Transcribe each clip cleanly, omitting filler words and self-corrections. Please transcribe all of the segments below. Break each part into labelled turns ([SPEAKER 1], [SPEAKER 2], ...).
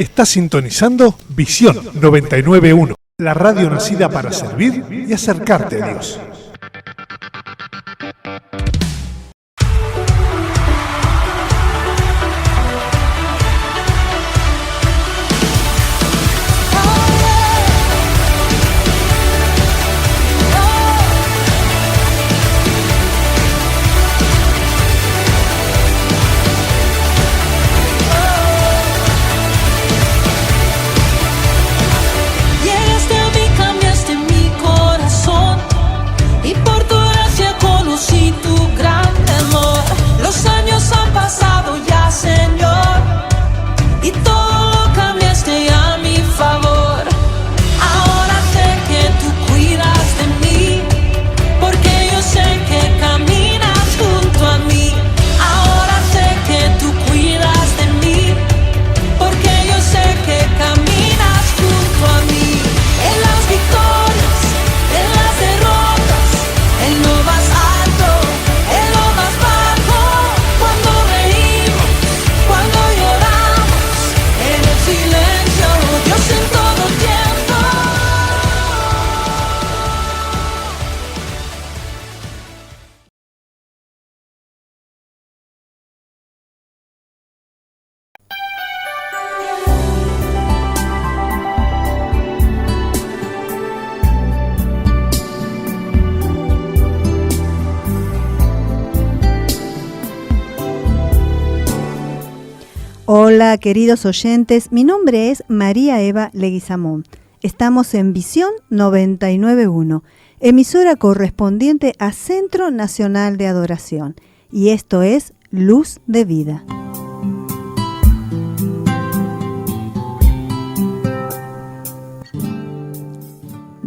[SPEAKER 1] Está sintonizando Visión 99.1, la radio nacida para servir y acercarte a Dios.
[SPEAKER 2] Hola queridos oyentes, mi nombre es María Eva Leguizamón. Estamos en Visión 99.1, emisora correspondiente a Centro Nacional de Adoración, y esto es Luz de Vida.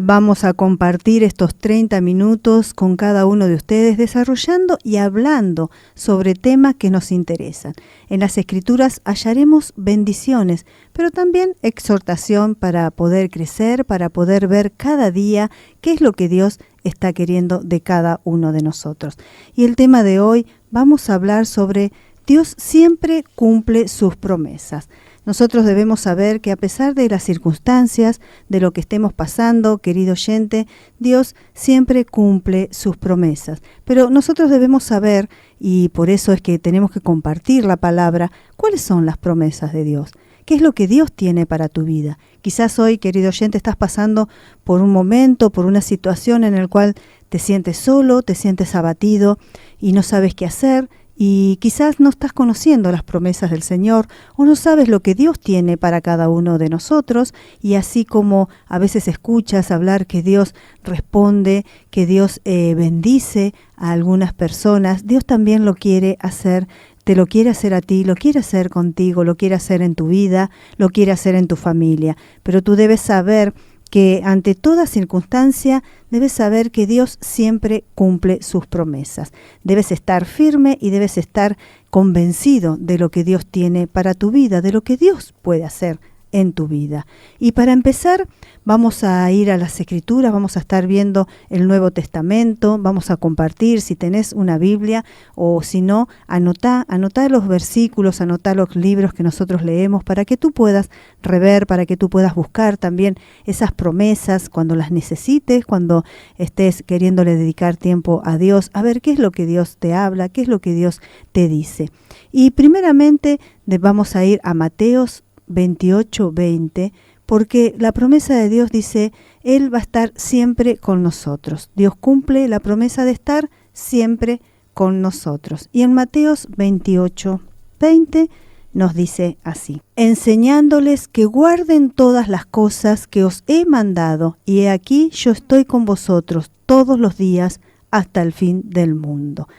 [SPEAKER 2] Vamos a compartir estos 30 minutos con cada uno de ustedes, desarrollando y hablando sobre temas que nos interesan. En las Escrituras hallaremos bendiciones, pero también exhortación para poder crecer, para poder ver cada día qué es lo que Dios está queriendo de cada uno de nosotros. Y el tema de hoy, vamos a hablar sobre Dios siempre cumple sus promesas. Nosotros debemos saber que a pesar de las circunstancias, de lo que estemos pasando, querido oyente, Dios siempre cumple sus promesas. Pero nosotros debemos saber, y por eso es que tenemos que compartir la palabra, cuáles son las promesas de Dios. ¿Qué es lo que Dios tiene para tu vida? Quizás hoy, querido oyente, estás pasando por un momento, por una situación en la cual te sientes solo, te sientes abatido y no sabes qué hacer. Y quizás no estás conociendo las promesas del Señor o no sabes lo que Dios tiene para cada uno de nosotros, y así como a veces escuchas hablar que Dios responde, que Dios bendice a algunas personas, Dios también lo quiere hacer, te lo quiere hacer a ti, lo quiere hacer contigo, lo quiere hacer en tu vida, lo quiere hacer en tu familia. Pero tú debes saber que ante toda circunstancia debes saber que Dios siempre cumple sus promesas. Debes estar firme y debes estar convencido de lo que Dios tiene para tu vida, de lo que Dios puede hacer en tu vida. Y para empezar, vamos a ir a las Escrituras, vamos a estar viendo el Nuevo Testamento, vamos a compartir, si tenés una Biblia o si no, anotá los versículos, anotá los libros que nosotros leemos para que tú puedas rever, para que tú puedas buscar también esas promesas cuando las necesites, cuando estés queriéndole dedicar tiempo a Dios, a ver qué es lo que Dios te habla, qué es lo que Dios te dice. Y primeramente vamos a ir a Mateos 28:20, porque la promesa de Dios dice, Él va a estar siempre con nosotros. Dios cumple la promesa de estar siempre con nosotros. Y en Mateos 28:20 nos dice así: enseñándoles que guarden todas las cosas que os he mandado, y he aquí yo estoy con vosotros todos los días hasta el fin del mundo.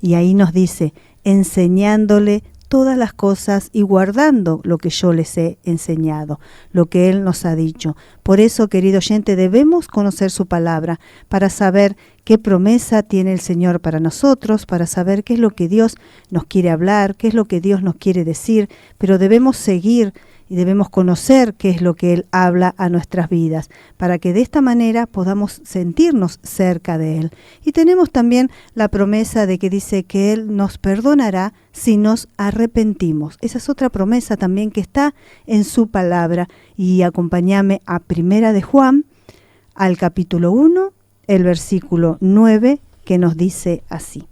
[SPEAKER 2] Y ahí nos dice, enseñándole todas las cosas y guardando lo que yo les he enseñado, lo que Él nos ha dicho. Por eso, querido oyente, debemos conocer su palabra para saber qué promesa tiene el Señor para nosotros, para saber qué es lo que Dios nos quiere hablar, qué es lo que Dios nos quiere decir, pero debemos seguir y debemos conocer qué es lo que Él habla a nuestras vidas, para que de esta manera podamos sentirnos cerca de Él. Y tenemos también la promesa de que dice que Él nos perdonará si nos arrepentimos. Esa es otra promesa también que está en su palabra. Y acompáñame a 1 de Juan, al capítulo 1, el versículo 9, que nos dice así: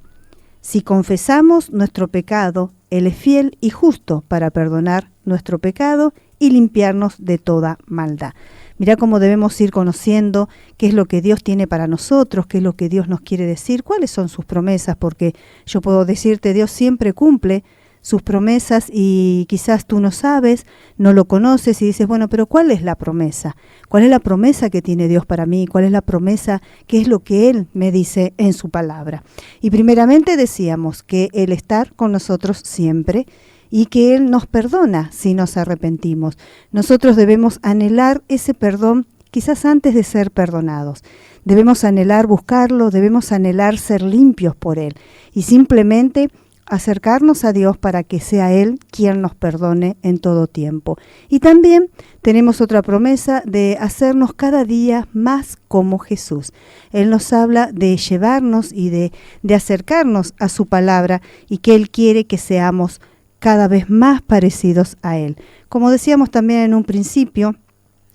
[SPEAKER 2] si confesamos nuestro pecado, Él es fiel y justo para perdonar nuestro pecado y limpiarnos de toda maldad. Mirá cómo debemos ir conociendo qué es lo que Dios tiene para nosotros, qué es lo que Dios nos quiere decir, cuáles son sus promesas, porque yo puedo decirte, Dios siempre cumple sus promesas y quizás tú no sabes, no lo conoces y dices, bueno, pero ¿cuál es la promesa? ¿Cuál es la promesa que tiene Dios para mí? ¿Cuál es la promesa? ¿Qué es lo que Él me dice en su palabra? Y primeramente decíamos que Él está con nosotros siempre y que Él nos perdona si nos arrepentimos. Nosotros debemos anhelar ese perdón quizás antes de ser perdonados. Debemos anhelar buscarlo, debemos anhelar ser limpios por Él y simplemente acercarnos a Dios para que sea Él quien nos perdone en todo tiempo. Y también tenemos otra promesa de hacernos cada día más como Jesús. Él nos habla de llevarnos y de acercarnos a su palabra y que Él quiere que seamos cada vez más parecidos a Él. Como decíamos también en un principio,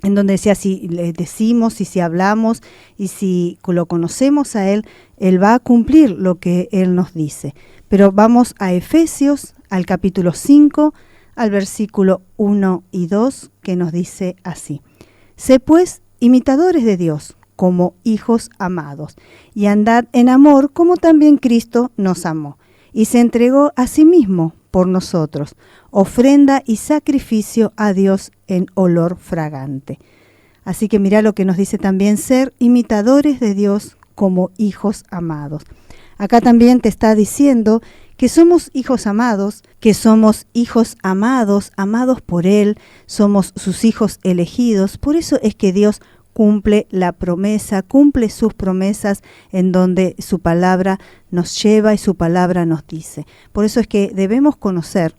[SPEAKER 2] en donde decía, si le decimos y si hablamos y si lo conocemos a Él, Él va a cumplir lo que Él nos dice. Pero vamos a Efesios, al capítulo 5, al versículo 1 y 2, que nos dice así: sé pues imitadores de Dios, como hijos amados, y andad en amor como también Cristo nos amó, y se entregó a sí mismo por nosotros, ofrenda y sacrificio a Dios en olor fragante. Así que mira lo que nos dice también, ser imitadores de Dios como hijos amados. Acá también te está diciendo que somos hijos amados, amados por Él, somos sus hijos elegidos. Por eso es que Dios cumple la promesa, cumple sus promesas en donde su palabra nos lleva y su palabra nos dice. Por eso es que debemos conocer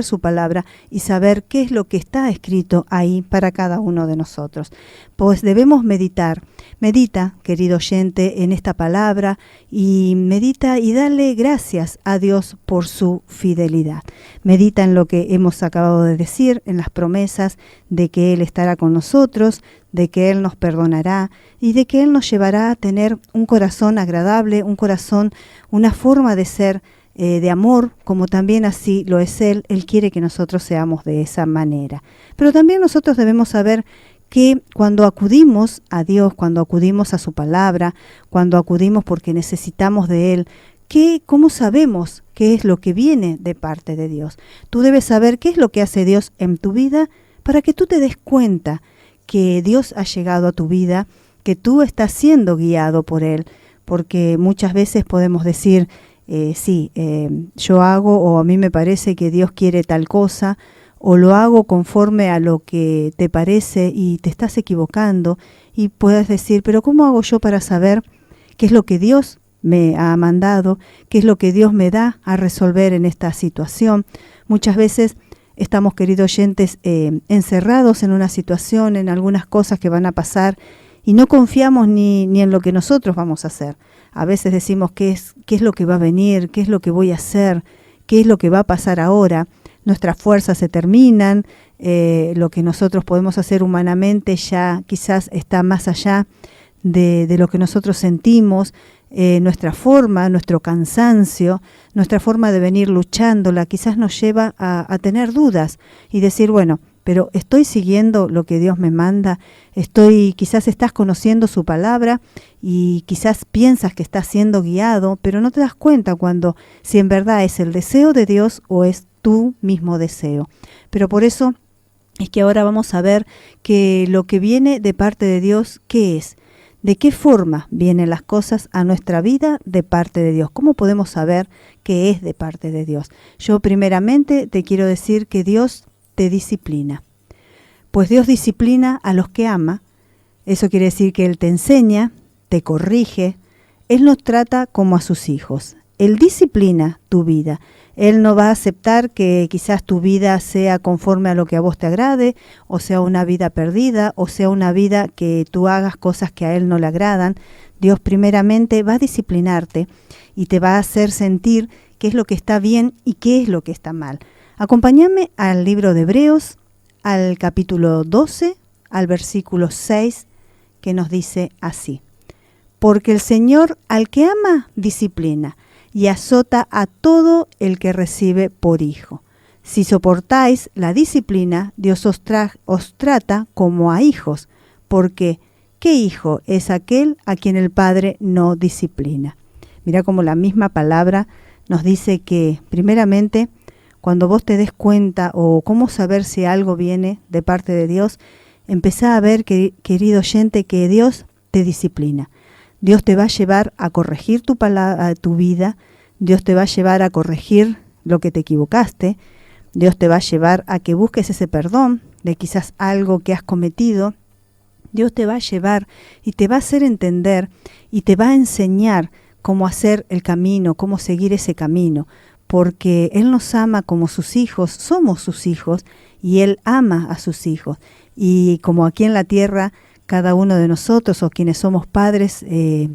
[SPEAKER 2] su palabra y saber qué es lo que está escrito ahí para cada uno de nosotros. Pues debemos meditar. Medita, querido oyente, en esta palabra y medita y dale gracias a Dios por su fidelidad. Medita en lo que hemos acabado de decir, en las promesas de que Él estará con nosotros, de que Él nos perdonará y de que Él nos llevará a tener un corazón agradable, un corazón, una forma de ser de amor, como también así lo es Él. Él quiere que nosotros seamos de esa manera. Pero también nosotros debemos saber que cuando acudimos a Dios, cuando acudimos a su palabra, cuando acudimos porque necesitamos de Él, ¿cómo sabemos qué es lo que viene de parte de Dios? Tú debes saber qué es lo que hace Dios en tu vida para que tú te des cuenta que Dios ha llegado a tu vida, que tú estás siendo guiado por Él, porque muchas veces podemos decir, yo hago o a mí me parece que Dios quiere tal cosa, o lo hago conforme a lo que te parece y te estás equivocando y puedes decir, pero ¿cómo hago yo para saber qué es lo que Dios me ha mandado, qué es lo que Dios me da a resolver en esta situación? Muchas veces estamos, queridos oyentes, encerrados en una situación, en algunas cosas que van a pasar y no confiamos ni en lo que nosotros vamos a hacer. A veces decimos qué es lo que va a venir, qué es lo que voy a hacer, qué es lo que va a pasar ahora. Nuestras fuerzas se terminan, lo que nosotros podemos hacer humanamente ya quizás está más allá de lo que nosotros sentimos, nuestra forma, nuestro cansancio, nuestra forma de venir luchándola, quizás nos lleva a tener dudas y decir, bueno, pero estoy siguiendo lo que Dios me manda, quizás estás conociendo su palabra y quizás piensas que estás siendo guiado, pero no te das cuenta si en verdad es el deseo de Dios o es tu mismo deseo. Pero por eso es que ahora vamos a ver que lo que viene de parte de Dios, ¿qué es? ¿De qué forma vienen las cosas a nuestra vida de parte de Dios? ¿Cómo podemos saber qué es de parte de Dios? Yo primeramente te quiero decir que Dios te disciplina. Pues Dios disciplina a los que ama. Eso quiere decir que Él te enseña, te corrige. Él nos trata como a sus hijos. Él disciplina tu vida. Él no va a aceptar que quizás tu vida sea conforme a lo que a vos te agrade, o sea una vida perdida, o sea una vida que tú hagas cosas que a Él no le agradan. Dios primeramente va a disciplinarte y te va a hacer sentir qué es lo que está bien y qué es lo que está mal. Acompáñame al libro de Hebreos, al capítulo 12, al versículo 6, que nos dice así: porque el Señor al que ama disciplina y azota a todo el que recibe por hijo. Si soportáis la disciplina, Dios os trata como a hijos, porque ¿qué hijo es aquel a quien el Padre no disciplina? Mira cómo la misma palabra nos dice que, primeramente, cuando vos te des cuenta o cómo saber si algo viene de parte de Dios, empezá a ver, querido oyente, que Dios te disciplina. Dios te va a llevar a corregir tu vida, Dios te va a llevar a corregir lo que te equivocaste, Dios te va a llevar a que busques ese perdón de quizás algo que has cometido. Dios te va a llevar y te va a hacer entender y te va a enseñar cómo hacer el camino, cómo seguir ese camino, porque Él nos ama como sus hijos, somos sus hijos y Él ama a sus hijos. Y como aquí en la tierra, cada uno de nosotros o quienes somos padres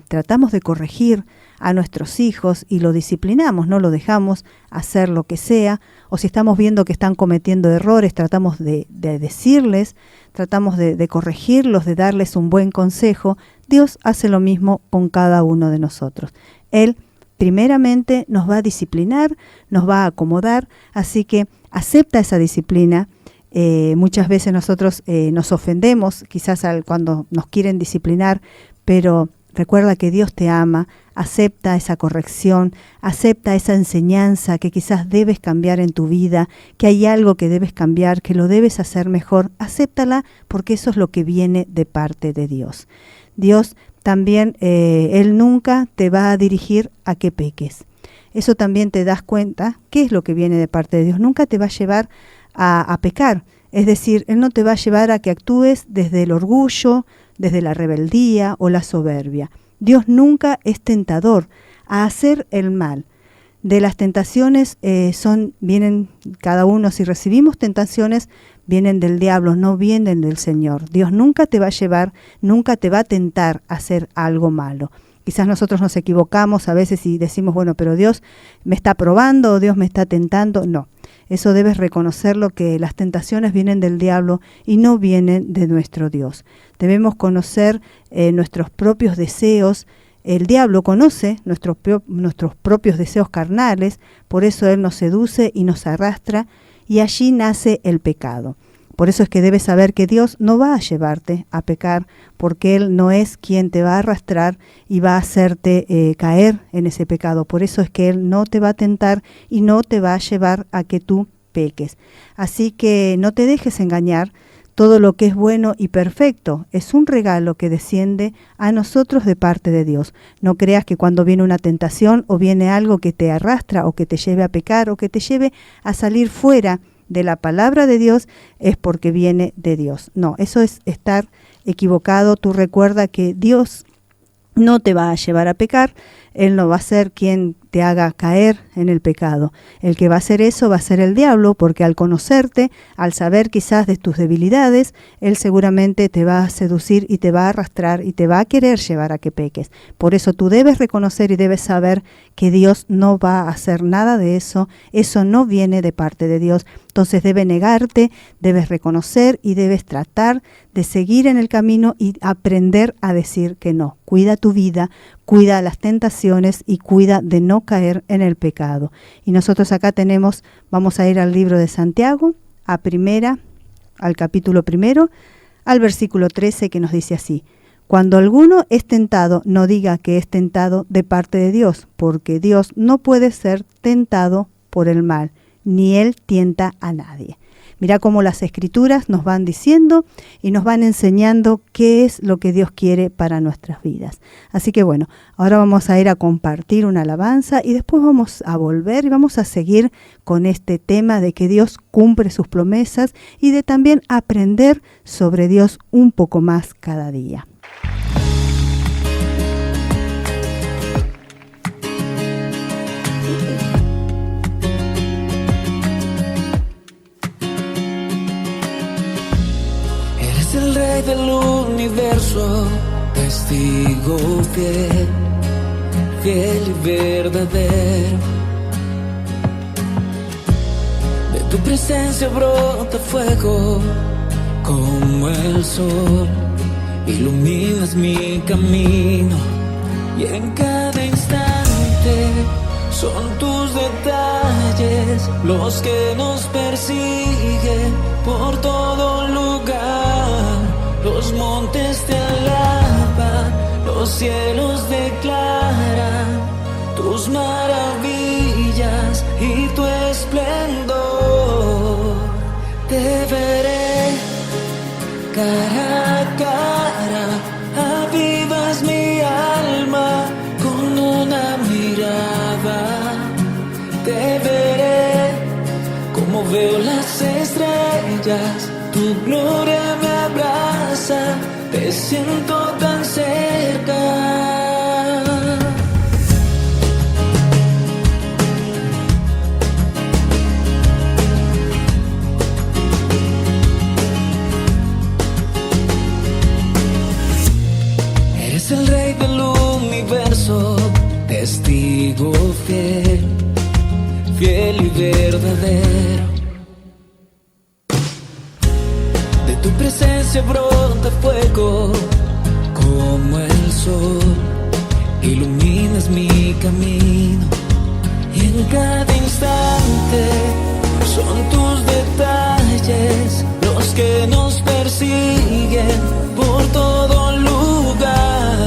[SPEAKER 2] tratamos de corregir a nuestros hijos y lo disciplinamos, no lo dejamos hacer lo que sea, o si estamos viendo que están cometiendo errores, tratamos de decirles, tratamos de corregirlos, de darles un buen consejo. Dios hace lo mismo con cada uno de nosotros. Él primeramente nos va a disciplinar, nos va a acomodar, así que acepta esa disciplina. Muchas veces nosotros nos ofendemos, quizás cuando nos quieren disciplinar, pero recuerda que Dios te ama, acepta esa corrección, acepta esa enseñanza que quizás debes cambiar en tu vida, que hay algo que debes cambiar, que lo debes hacer mejor, acéptala porque eso es lo que viene de parte de Dios. Dios también, Él nunca te va a dirigir a que peques. Eso también te das cuenta, ¿qué es lo que viene de parte de Dios? Nunca te va a llevar a pecar, es decir, Él no te va a llevar a que actúes desde el orgullo, desde la rebeldía o la soberbia. Dios nunca es tentador a hacer el mal. De las tentaciones vienen cada uno, si recibimos tentaciones, vienen del diablo, no vienen del Señor. Dios nunca te va a llevar, nunca te va a tentar a hacer algo malo. Quizás nosotros nos equivocamos a veces y decimos, bueno, pero Dios me está probando o Dios me está tentando. No, eso debes reconocerlo, que las tentaciones vienen del diablo y no vienen de nuestro Dios. Debemos conocer nuestros propios deseos. El diablo conoce nuestros propios deseos carnales, por eso él nos seduce y nos arrastra y allí nace el pecado. Por eso es que debes saber que Dios no va a llevarte a pecar, porque Él no es quien te va a arrastrar y va a hacerte caer en ese pecado. Por eso es que Él no te va a tentar y no te va a llevar a que tú peques. Así que no te dejes engañar. Todo lo que es bueno y perfecto es un regalo que desciende a nosotros de parte de Dios. No creas que cuando viene una tentación o viene algo que te arrastra o que te lleve a pecar o que te lleve a salir fuera de la palabra de Dios es porque viene de Dios. No, eso es estar equivocado. Tú recuerda que Dios no te va a llevar a pecar, Él no va a ser quien te haga caer en el pecado. El que va a hacer eso va a ser el diablo, porque al conocerte, al saber quizás de tus debilidades, él seguramente te va a seducir y te va a arrastrar y te va a querer llevar a que peques. Por eso tú debes reconocer y debes saber que Dios no va a hacer nada de eso. Eso no viene de parte de Dios. Entonces debes negarte, debes reconocer y debes tratar de seguir en el camino y aprender a decir que no. Cuida tu vida, cuida las tentaciones y cuida de no caer en el pecado. Y nosotros acá vamos a ir al libro de Santiago, al capítulo 1, al versículo 13, que nos dice así: cuando alguno es tentado, no diga que es tentado de parte de Dios, porque Dios no puede ser tentado por el mal, ni Él tienta a nadie. Mirá cómo las Escrituras nos van diciendo y nos van enseñando qué es lo que Dios quiere para nuestras vidas. Así que bueno, ahora vamos a ir a compartir una alabanza y después vamos a volver y vamos a seguir con este tema de que Dios cumple sus promesas y de también aprender sobre Dios un poco más cada día.
[SPEAKER 3] universo, testigo fiel, fiel y verdadero. De tu presencia brota fuego como el sol, iluminas mi camino y en cada instante son tus detalles los que nos persiguen por todo lugar. Los montes te alaban, los cielos declaran tus maravillas y tu esplendor. Te veré cara a cara, avivas mi alma con una mirada. Te veré como veo las estrellas, tu gloria me abraza, te siento tan cerca. Eres el rey del universo, testigo fiel, fiel y verdadero. De tu presencia brota fuego como el sol, iluminas mi camino y en cada instante son tus detalles los que nos persiguen por todo lugar.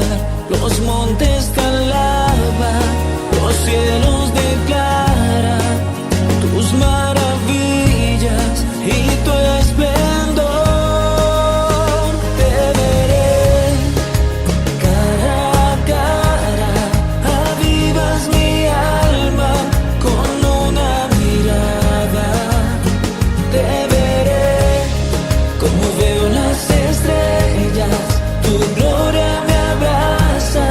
[SPEAKER 3] Los montes te alaban, los cielos declaran tus maravillas y tu esplendor. Te veré cara a cara, avivas mi alma con una mirada. Te veré como veo las estrellas, tu gloria me abraza,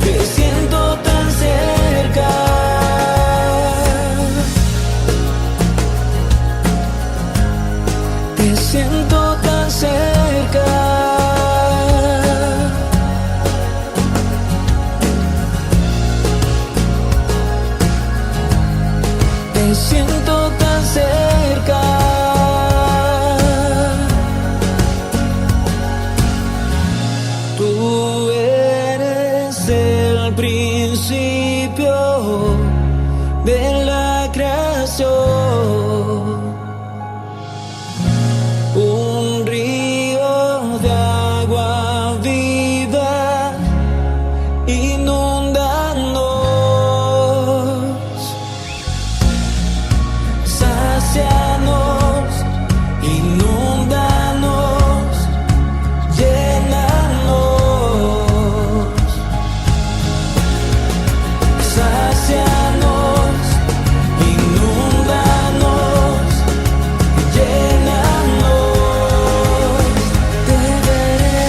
[SPEAKER 3] te siento tan cerca. Te siento tan cerca. Te siento tan cerca. Tú eres el principio de la creación, un río de agua viva inúndanos, sácianos, inúndanos, llénanos, sácianos, inúndanos, llénanos. Te veré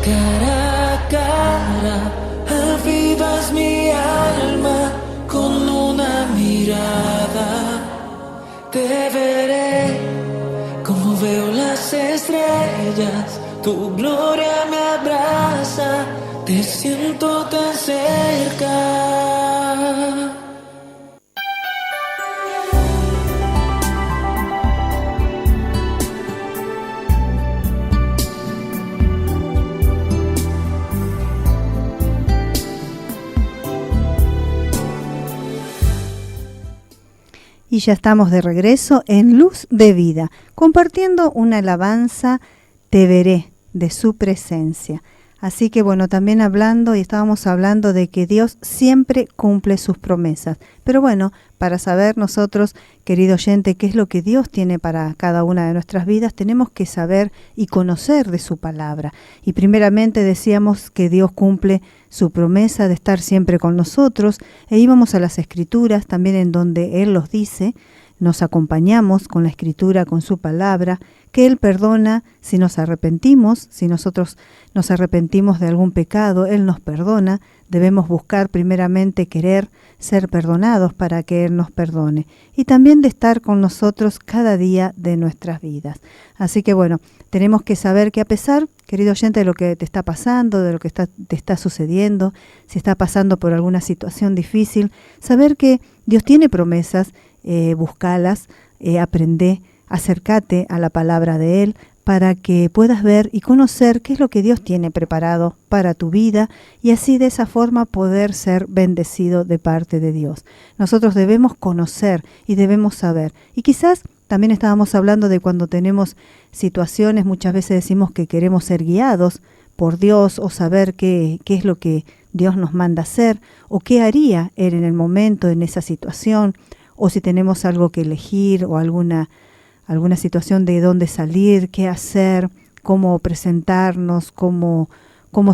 [SPEAKER 3] cara a cara, avivas mi alma con una mirada. Te veré como veo las estrellas, tu gloria me abraza, te siento tan cerca.
[SPEAKER 2] Y ya estamos de regreso en Luz de Vida, compartiendo una alabanza, Te veré, de su presencia. Así que bueno, también estábamos hablando de que Dios siempre cumple sus promesas. Pero bueno, para saber nosotros, querido oyente, qué es lo que Dios tiene para cada una de nuestras vidas, tenemos que saber y conocer de su palabra. Y primeramente decíamos que Dios cumple su promesa de estar siempre con nosotros, e íbamos a las Escrituras también en donde Él los dice. Nos acompañamos con la Escritura, con su palabra, que Él perdona si nos arrepentimos, si nosotros nos arrepentimos de algún pecado, Él nos perdona Debemos buscar primeramente querer ser perdonados para que Él nos perdone. Y también de estar con nosotros cada día de nuestras vidas. Así que bueno, tenemos que saber que a pesar, querido oyente, de lo que te está pasando, de lo que te está sucediendo, si está pasando por alguna situación difícil, saber que Dios tiene promesas, búscalas, aprende, acércate a la palabra de Él para que puedas ver y conocer qué es lo que Dios tiene preparado para tu vida y así de esa forma poder ser bendecido de parte de Dios. Nosotros debemos conocer y debemos saber. Y quizás también estábamos hablando de cuando tenemos situaciones, muchas veces decimos que queremos ser guiados por Dios o saber qué es lo que Dios nos manda hacer o qué haría Él en el momento, en esa situación, o si tenemos algo que elegir o alguna situación de dónde salir, qué hacer, cómo presentarnos, cómo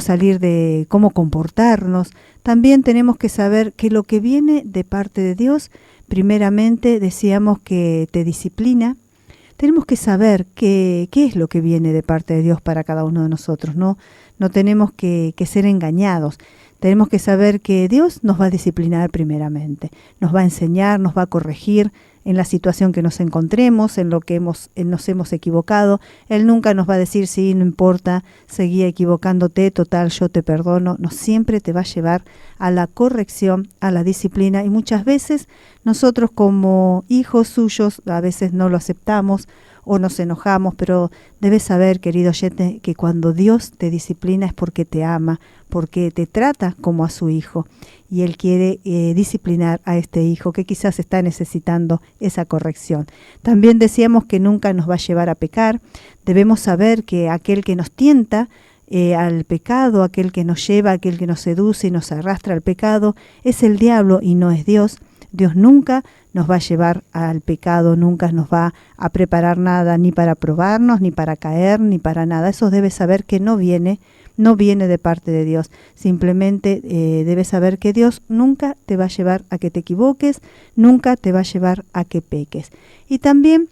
[SPEAKER 2] salir de, cómo comportarnos. También tenemos que saber que lo que viene de parte de Dios, primeramente decíamos que te disciplina. Tenemos que saber qué es lo que viene de parte de Dios para cada uno de nosotros, ¿no? No tenemos que ser engañados. Tenemos que saber que Dios nos va a disciplinar primeramente, nos va a enseñar, nos va a corregir en la situación que nos encontremos, en lo que nos hemos equivocado. Él nunca nos va a decir, sí, no importa, seguí equivocándote, total, yo te perdono. No, siempre te va a llevar a la corrección, a la disciplina. Y muchas veces nosotros como hijos suyos a veces no lo aceptamos o nos enojamos, pero debes saber, querido oyente, que cuando Dios te disciplina es porque te ama, porque te trata como a su hijo y Él quiere disciplinar a este hijo que quizás está necesitando esa corrección. También decíamos que nunca nos va a llevar a pecar. Debemos saber que aquel que nos tienta al pecado, aquel que nos lleva, aquel que nos seduce y nos arrastra al pecado, es el diablo y no es Dios. Dios nunca nos va a llevar al pecado, nunca nos va a preparar nada, ni para probarnos, ni para caer, ni para nada. Eso debes saber que no viene de parte de Dios. Simplemente debes saber que Dios nunca te va a llevar a que te equivoques, nunca te va a llevar a que peques. Y también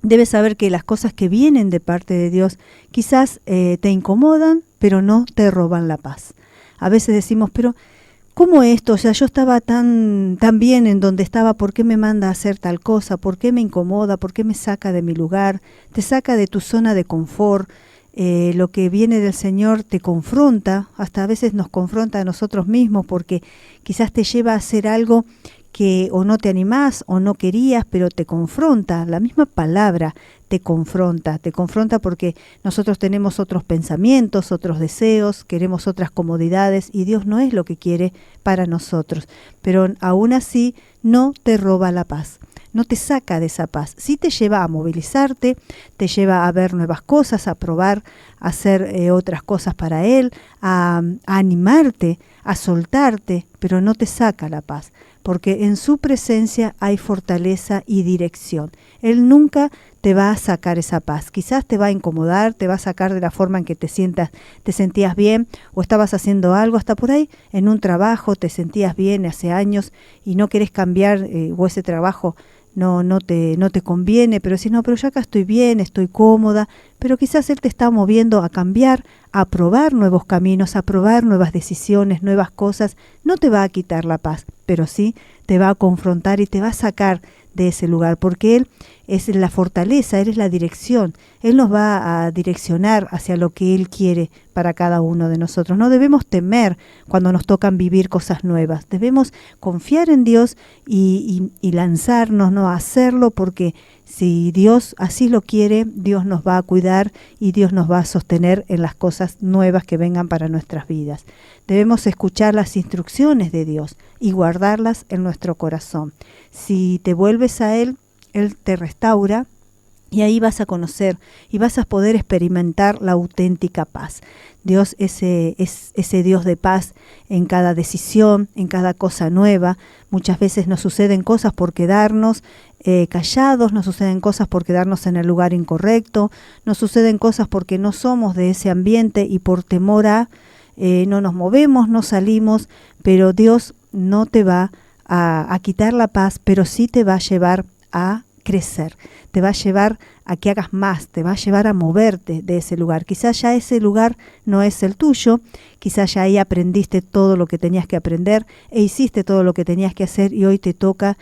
[SPEAKER 2] debes saber que las cosas que vienen de parte de Dios quizás te incomodan, pero no te roban la paz. A veces decimos, pero ¿cómo esto? O sea, yo estaba tan bien en donde estaba, ¿por qué me manda a hacer tal cosa? ¿Por qué me incomoda? ¿Por qué me saca de mi lugar? Te saca de tu zona de confort. Lo que viene del Señor te confronta, hasta a veces nos confronta a nosotros mismos porque quizás te lleva a hacer algo que o no te animás o no querías, pero te confronta. La misma palabra te confronta porque nosotros tenemos otros pensamientos, otros deseos, queremos otras comodidades y Dios no es lo que quiere para nosotros. Pero aún así no te roba la paz, no te saca de esa paz. Sí te lleva a movilizarte, te lleva a ver nuevas cosas, a probar, a hacer otras cosas para Él, a animarte, a soltarte, pero no te saca la paz. Porque en su presencia hay fortaleza y dirección. Él nunca te va a sacar esa paz. Quizás te va a incomodar, te va a sacar de la forma en que te sentías bien o estabas haciendo algo, hasta por ahí en un trabajo te sentías bien hace años y no querés cambiar o ese trabajo no te conviene, pero si no, pero yo acá estoy bien, estoy cómoda, pero quizás Él te está moviendo a cambiar, a probar nuevos caminos, a probar nuevas decisiones, nuevas cosas. No te va a quitar la paz, pero sí te va a confrontar y te va a sacar de ese lugar, porque Él es la fortaleza, Él es la dirección, Él nos va a direccionar hacia lo que Él quiere para cada uno de nosotros. No debemos temer cuando nos tocan vivir cosas nuevas, debemos confiar en Dios y lanzarnos, ¿no? A hacerlo, porque si Dios así lo quiere, Dios nos va a cuidar y Dios nos va a sostener en las cosas nuevas que vengan para nuestras vidas. Debemos escuchar las instrucciones de Dios y guardarlas en nuestro corazón. Si te vuelves a Él, Él te restaura y ahí vas a conocer y vas a poder experimentar la auténtica paz. Dios es ese Dios de paz en cada decisión, en cada cosa nueva. Muchas veces nos suceden cosas por quedarnos callados, nos suceden cosas por quedarnos en el lugar incorrecto, nos suceden cosas porque no somos de ese ambiente y por temor a no nos movemos, no salimos, pero Dios no te va a quitar la paz, pero sí te va a llevar a crecer, te va a llevar a que hagas más, te va a llevar a moverte de ese lugar. Quizás ya ese lugar no es el tuyo, quizás ya ahí aprendiste todo lo que tenías que aprender e hiciste todo lo que tenías que hacer y hoy te toca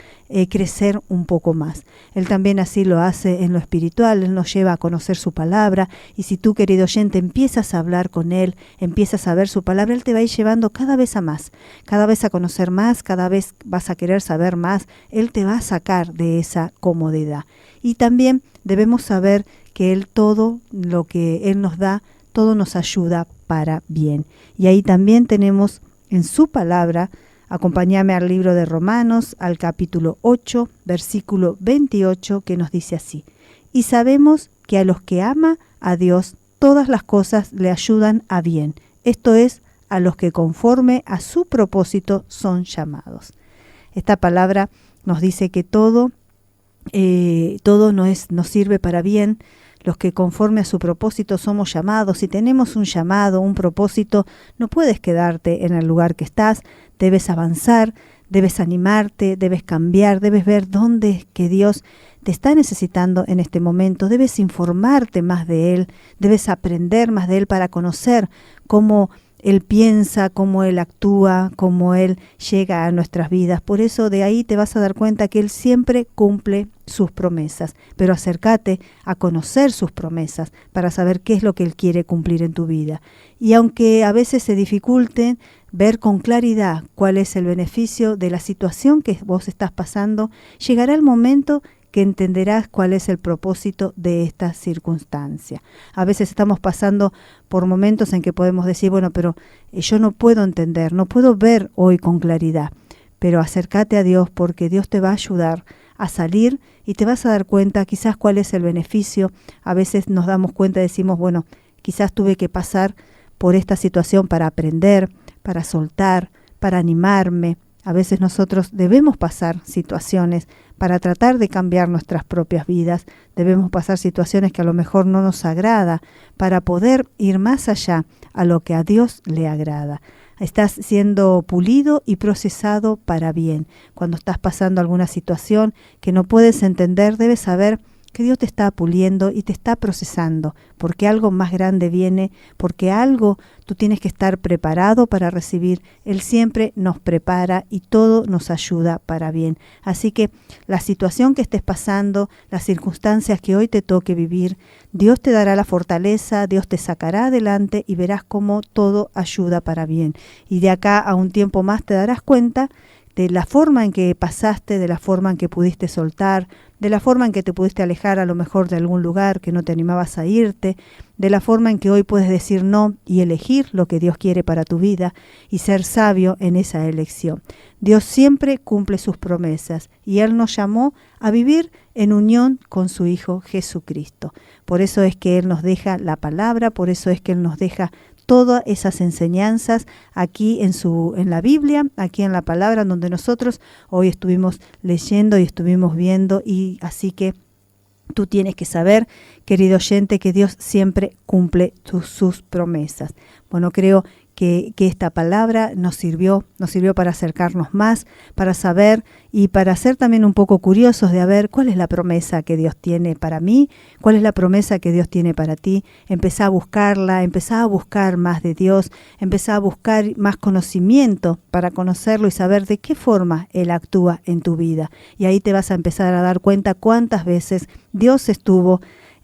[SPEAKER 2] crecer un poco más. Él también así lo hace en lo espiritual, Él nos lleva a conocer su palabra y si tú, querido oyente, empiezas a hablar con Él, empiezas a ver su palabra, Él te va a ir llevando cada vez a más, cada vez a conocer más, cada vez vas a querer saber más, Él te va a sacar de esa comodidad. Y también debemos saber que Él todo lo que Él nos da, todo nos ayuda para bien. Y ahí también tenemos en su palabra, acompáñame al libro de Romanos, al capítulo 8, versículo 28, que nos dice así: y sabemos que a los que ama a Dios, todas las cosas le ayudan a bien. Esto es, a los que conforme a su propósito son llamados. Esta palabra nos dice que todo nos sirve para bien. Los que conforme a su propósito somos llamados. Si tenemos un llamado, un propósito, no puedes quedarte en el lugar que estás. Debes avanzar, debes animarte, debes cambiar, debes ver dónde es que Dios te está necesitando en este momento. Debes informarte más de Él, debes aprender más de Él para conocer cómo Él piensa, cómo Él actúa, cómo Él llega a nuestras vidas. Por eso de ahí te vas a dar cuenta que Él siempre cumple sus promesas. Pero acércate a conocer sus promesas para saber qué es lo que Él quiere cumplir en tu vida. Y aunque a veces se dificulte ver con claridad cuál es el beneficio de la situación que vos estás pasando, llegará el momento que entenderás cuál es el propósito de esta circunstancia. A veces estamos pasando por momentos en que podemos decir, bueno, pero yo no puedo entender, no puedo ver hoy con claridad. Pero acércate a Dios porque Dios te va a ayudar a salir y te vas a dar cuenta quizás cuál es el beneficio. A veces nos damos cuenta y decimos, bueno, quizás tuve que pasar por esta situación para aprender, para soltar, para animarme. A veces nosotros debemos pasar situaciones para tratar de cambiar nuestras propias vidas. Debemos pasar situaciones que a lo mejor no nos agrada para poder ir más allá a lo que a Dios le agrada. Estás siendo pulido y procesado para bien. Cuando estás pasando alguna situación que no puedes entender, debes saber que Dios te está puliendo y te está procesando, porque algo más grande viene, porque algo tú tienes que estar preparado para recibir. Él siempre nos prepara y todo nos ayuda para bien. Así que la situación que estés pasando, las circunstancias que hoy te toque vivir, Dios te dará la fortaleza, Dios te sacará adelante y verás cómo todo ayuda para bien. Y de acá a un tiempo más te darás cuenta de la forma en que pasaste, de la forma en que pudiste soltar, de la forma en que te pudiste alejar a lo mejor de algún lugar que no te animabas a irte, de la forma en que hoy puedes decir no y elegir lo que Dios quiere para tu vida y ser sabio en esa elección. Dios siempre cumple sus promesas y Él nos llamó a vivir en unión con su Hijo Jesucristo. Por eso es que Él nos deja la palabra, por eso es que Él nos deja todas esas enseñanzas aquí en la Biblia, aquí en la palabra, donde nosotros hoy estuvimos leyendo y estuvimos viendo, y así que tú tienes que saber, querido oyente, que Dios siempre cumple sus promesas. Bueno, creo que esta palabra nos sirvió para acercarnos más, para saber y para ser también un poco curiosos de ver cuál es la promesa que Dios tiene para mí, cuál es la promesa que Dios tiene para ti. Empezá a buscarla, empezá a buscar más de Dios, empezá a buscar más conocimiento para conocerlo y saber de qué forma Él actúa en tu vida. Y ahí te vas a empezar a dar cuenta cuántas veces Dios estuvo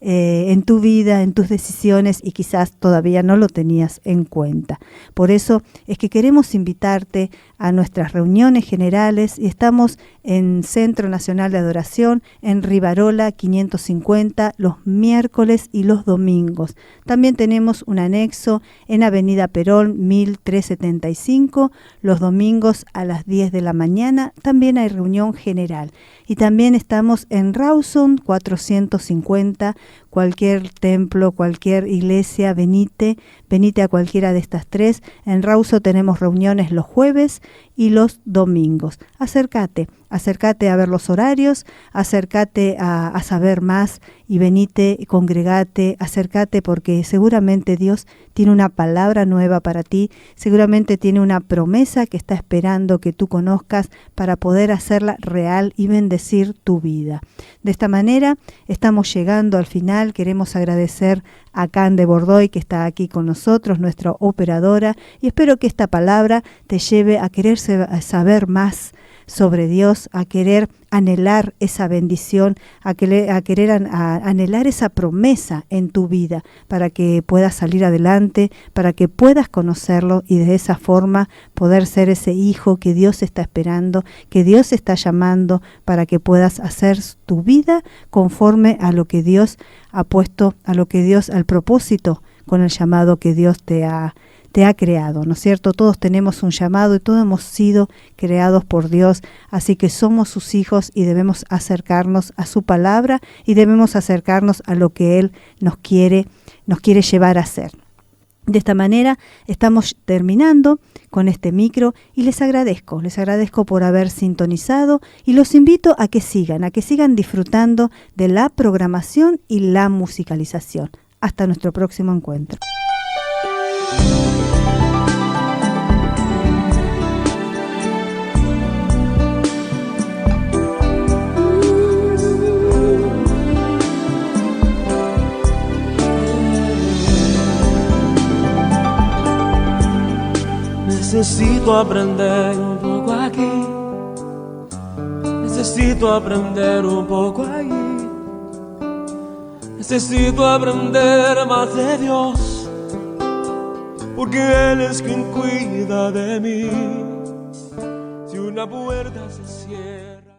[SPEAKER 2] en tu vida, en tus decisiones, y quizás todavía no lo tenías en cuenta. Por eso es que queremos invitarte a nuestras reuniones generales, y estamos en Centro Nacional de Adoración, en Rivarola 550, los miércoles y los domingos. También tenemos un anexo en Avenida Perón 1375, los domingos a las 10 de la mañana. También hay reunión general. Y también estamos en Rawson 450, cualquier templo, cualquier iglesia, venite a cualquiera de estas tres. En Rawson tenemos reuniones los jueves y los domingos. Acércate Acércate a ver los horarios, acércate a saber más y venite, congregate, acércate porque seguramente Dios tiene una palabra nueva para ti, seguramente tiene una promesa que está esperando que tú conozcas para poder hacerla real y bendecir tu vida. De esta manera estamos llegando al final. Queremos agradecer a Can de Bordoy que está aquí con nosotros, nuestra operadora, y espero que esta palabra te lleve a querer saber más sobre Dios, a querer anhelar esa bendición, a querer anhelar esa promesa en tu vida para que puedas salir adelante, para que puedas conocerlo y de esa forma poder ser ese hijo que Dios está esperando, que Dios está llamando para que puedas hacer tu vida conforme a lo que Dios ha puesto, al propósito con el llamado que Dios te ha creado, ¿no es cierto? Todos tenemos un llamado y todos hemos sido creados por Dios, así que somos sus hijos y debemos acercarnos a su palabra y debemos acercarnos a lo que Él nos quiere llevar a hacer. De esta manera estamos terminando con este micro y les agradezco por haber sintonizado y los invito a que sigan disfrutando de la programación y la musicalización. Hasta nuestro próximo encuentro.
[SPEAKER 3] Necesito aprender un poco aquí, necesito aprender un poco allí, necesito aprender más de Dios, porque Él es quien cuida de mí. Si una puerta se cierra